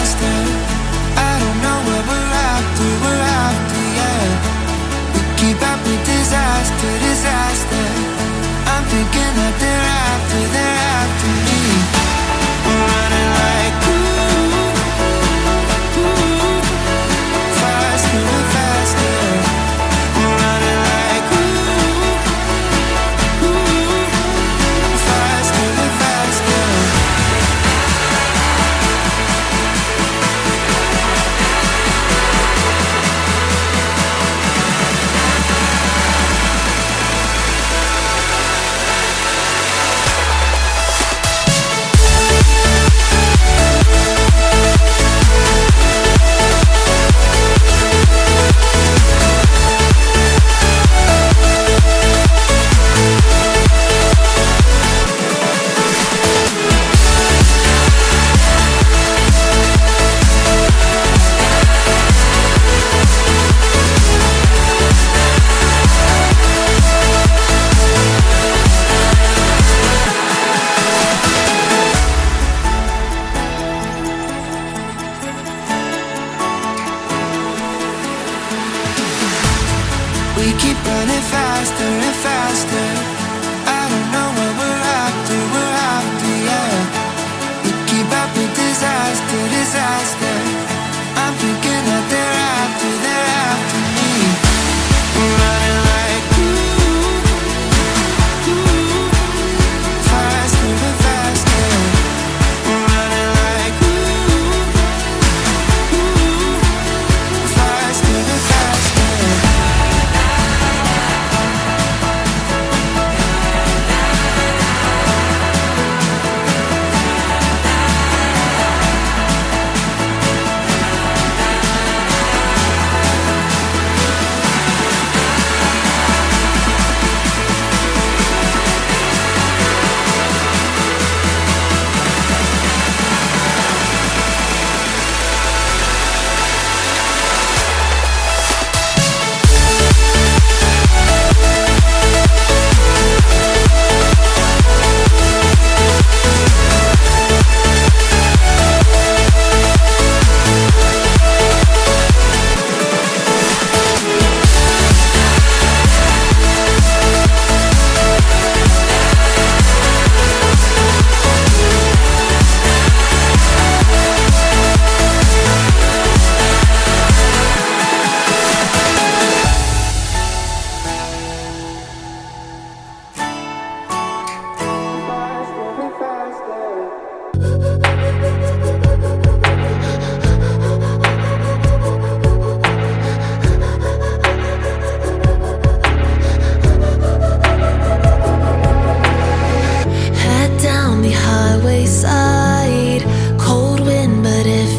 faster. I don't know what we're after, yeah. We keep up with disaster, disaster. I'm thinking that they're after me. We're running like faster and faster. We're running like faster and faster. We keep running faster and faster. I don't know what we're after, yeah. We keep up with disaster, disaster. I'm thinking that they're after me. We're running like faster and faster. We're running like faster and faster.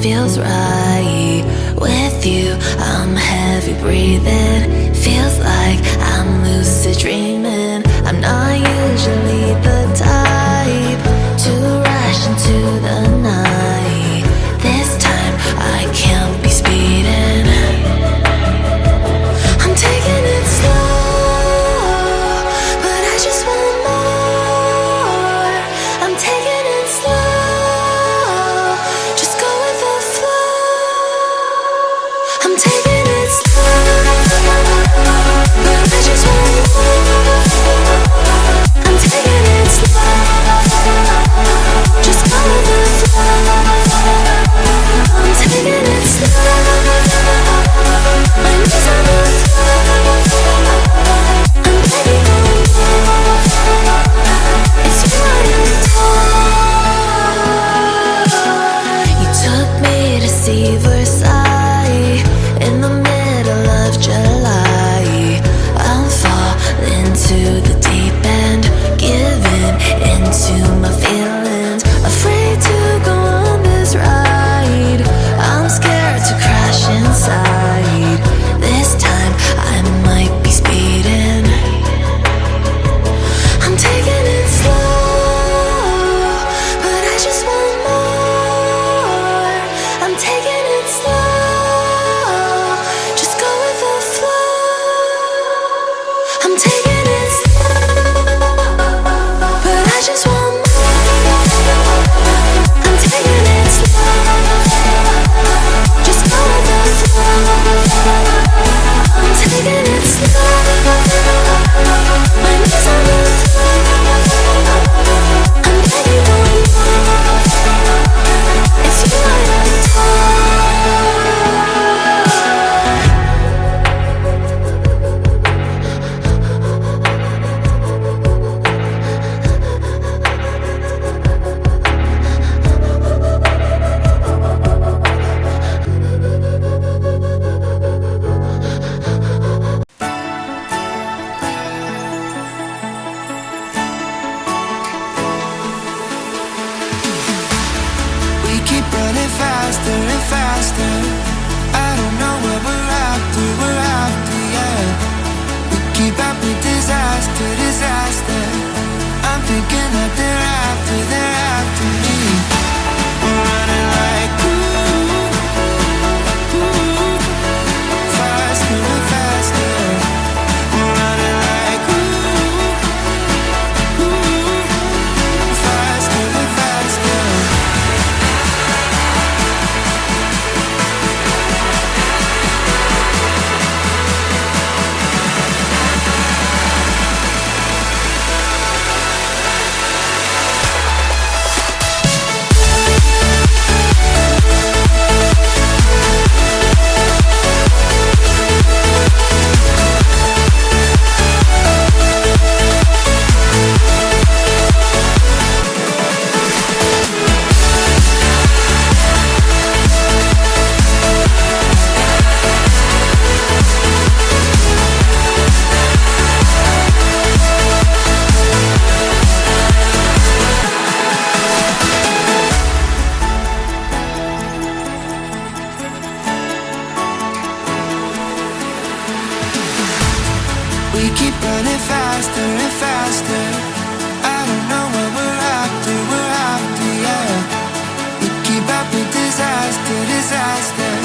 Feels right with you. I'm heavy breathing. Feels like I'm lucid dreaming. I'm not usually the type to rush into the night. This time I can't be speeding. I'm taking it slow, but I just want more. I'm taking it slow. I'm taking it slow, but I just want more. We keep running faster and faster. I don't know what we're after, yeah. We keep up with disaster, disaster.